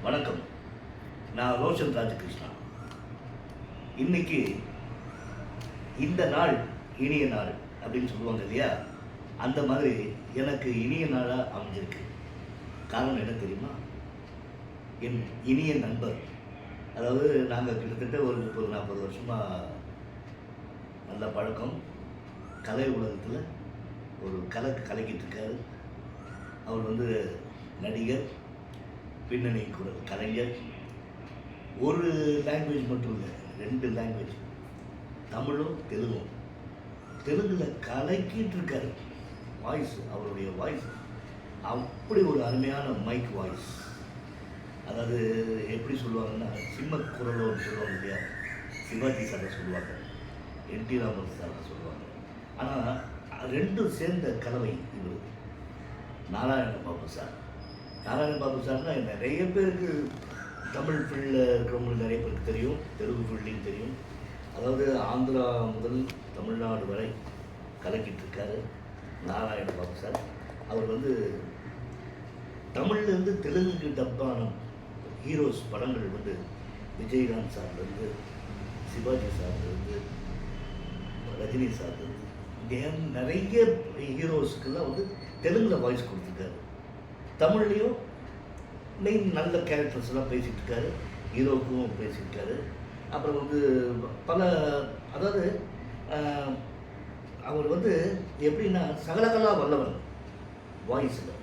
வணக்கம். நான் ரோஷன் ராஜகிருஷ்ணா. இன்னைக்கு இந்த நாள் இனிய நாள் அப்படின்னு சொல்லுவாங்க இல்லையா, அந்த மாதிரி எனக்கு இனிய நாளாக அமைஞ்சிருக்கு. காரணம் என்ன தெரியுமா? என் இனிய நண்பர், அதாவது நாங்கள் கிட்டத்தட்ட ஒரு 30-40 வருஷமாக நல்ல பழக்கம். கலை உலகத்தில் ஒரு கலக்கிட்டு இருக்காரு. அவர் நடிகர், பின்னணி குரல் கலைஞர். ஒரு லாங்குவேஜ் மட்டும் இல்லை, 2 லாங்குவேஜ், தமிழும் தெலுங்கும். தெலுங்கில் கலக்கிட்டு இருக்காரு. வாய்ஸ், அவருடைய வாய்ஸ் அப்படி ஒரு அருமையான மைக் வாய்ஸ். அதாவது எப்படி சொல்லுவாங்கன்னா, சிம்ம குரலோன்னு சொல்லுவாங்க இல்லையா, சிவாஜி சாரை சொல்லுவாங்க, என்டி ராமன் சாரை சொல்லுவாங்க. ஆனால் 2 சேர்ந்த கலவை இவர் நாராயண பாபு சார். நாராயண பாபு சார்னா நிறைய பேருக்கு, தமிழ் ஃபீல்டில் இருக்கிறவங்களுக்கு நிறைய பேருக்கு தெரியும், தெலுங்கு ஃபீல்ட்லையும் தெரியும். அதாவது ஆந்திரா முதல் தமிழ்நாடு வரை கலக்கிட்டு இருக்காரு நாராயண பாபு சார். அவர் தமிழ்லேருந்து தெலுங்குக்கு டப்பான ஹீரோஸ் படங்கள் விஜயகாந்த் சார்லேருந்து, சிவாஜி சார்லேருந்து, ரஜினி சார்லேருந்து, நிறைய ஹீரோஸ்க்கெல்லாம் தெலுங்கில் வாய்ஸ் கொடுத்துருக்காரு. தமிழ்லேயும் நல்ல கேரக்டர்ஸ் எல்லாம் பேசிகிட்டு இருக்காரு, ஹீரோவுக்கும் பேசியிருக்காரு. அப்புறம் பல, அதாவது அவர் எப்படின்னா சகலகலா வல்லவன் வாய்ஸில்.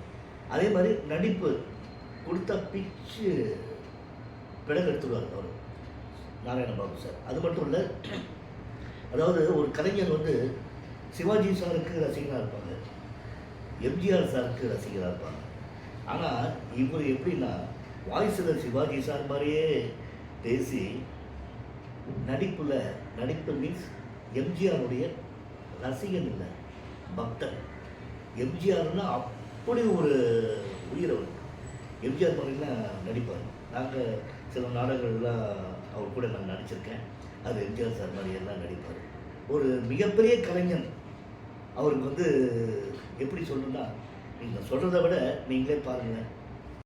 அதே மாதிரி நடிப்பு கொடுத்தா பிச்சு பிடகெடுத்துருவார் அவர் நாராயண பாபு சார். அது மட்டும் இல்லை, அதாவது ஒரு கலைஞர் சிவாஜி சாருக்கு ரசிகராக இருப்பாங்க, எம்ஜிஆர் சாருக்கு ரசிகராக இருப்பாங்க. ஆனால் இவர் எப்படின்னா வாய்ஸில் சிவாஜி சார் மாதிரியே பேசி, நடிப்பு மீன்ஸ் எம்ஜிஆருடைய ரசிகன் இல்லை, பக்தன். எம்ஜிஆர்னா அப்படி ஒரு உயிரவர். எம்ஜிஆர் மாதிரிலாம் நடிப்பார். நாங்கள் சில நாடகங்கள்லாம் அவர் கூட நான் நடிச்சிருக்கேன். அது எம்ஜிஆர் சார் மாதிரியெல்லாம் நடிப்பார். ஒரு மிகப்பெரிய கலைஞன். அவருக்கு எப்படி சொல்லணும்னா, நீங்கள் சொல்கிறத விட நீங்களே பாருங்கள்.